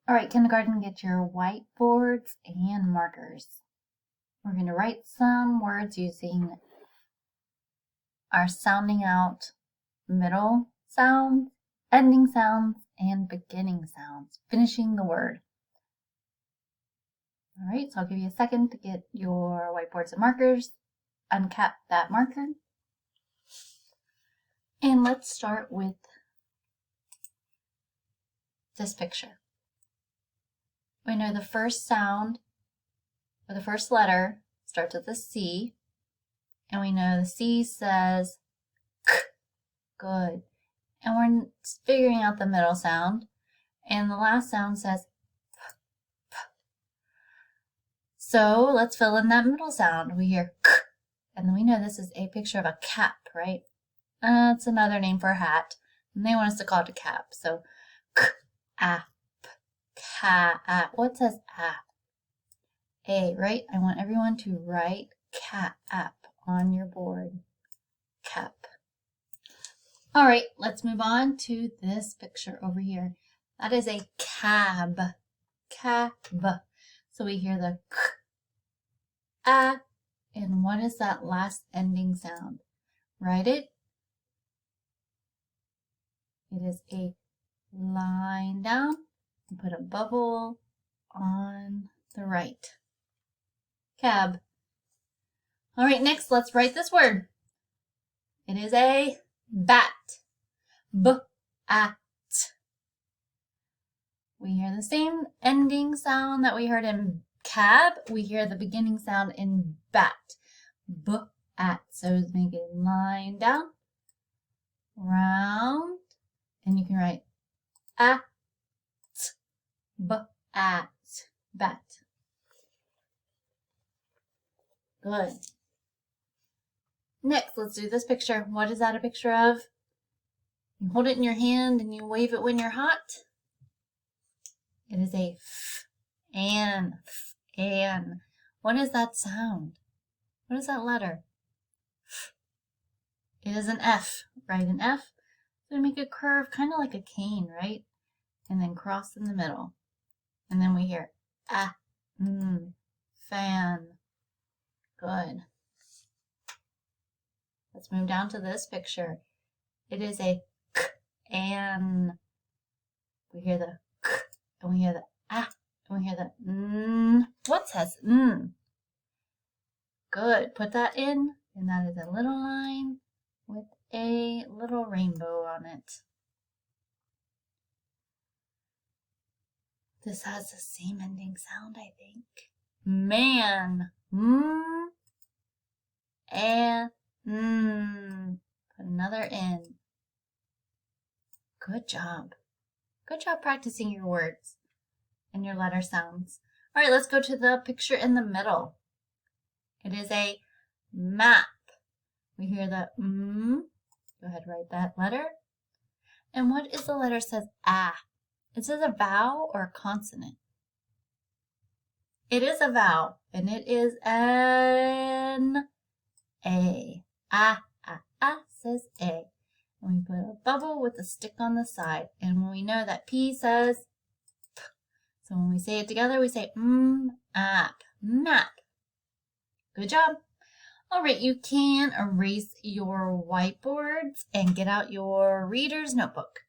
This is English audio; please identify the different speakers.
Speaker 1: All right, kindergarten, get your whiteboards and markers. We're going to write some words using our sounding out middle sounds, ending sounds, and beginning sounds, finishing the word. All right, so I'll give you a second to get your whiteboards and markers, uncap that marker. And let's start with this picture. We know the first sound, or the first letter, starts with a C, and we know the C says K. Good. And we're figuring out the middle sound, and the last sound says P, P. So let's fill in that middle sound. We hear K, and then we know this is a picture of a cap, right? It's another name for a hat, and they want us to call it a cap. So K, A, P, Ca, A. What says A? A, right? I want everyone to write cap on your board. Cap. All right, let's move on to this picture over here. That is a cab. Cab. So we hear the k, a, and what is that last ending sound? Write it. It is a line down and put a bubble on the right. Cab. All right, next let's write this word. It is a bat. B-at. We hear the same ending sound that we heard in cab. We hear the beginning sound in bat. B-at. So make a line down, round, and you can write at, b-at, bat. Good. Next, let's do this picture. What is that a picture of? You hold it in your hand and you wave it when you're hot. It is a fan. What is that sound? What is that letter? It is an F. Write an F. So we make a curve, kind of like a cane, right? And then cross in the middle. And then we hear fan. Good. Let's move down to this picture. It is a k, and we hear the k, and we hear the and we hear the n. What says n? Good. Put that in, and that is a little line with a little rainbow on it. This has the same ending sound, I think. Man. And put another N. Good job. Good job practicing your words and your letter sounds. All right, let's go to the picture in the middle. It is a map. We hear the Go ahead, write that letter. And what is the letter says A? Is it a vowel or a consonant? It is a vowel, and it is an A. A says A. And we put a bubble with a stick on the side. And we know that P says P. So when we say it together, we say map. Map. Good job. All right, you can erase your whiteboards and get out your reader's notebook.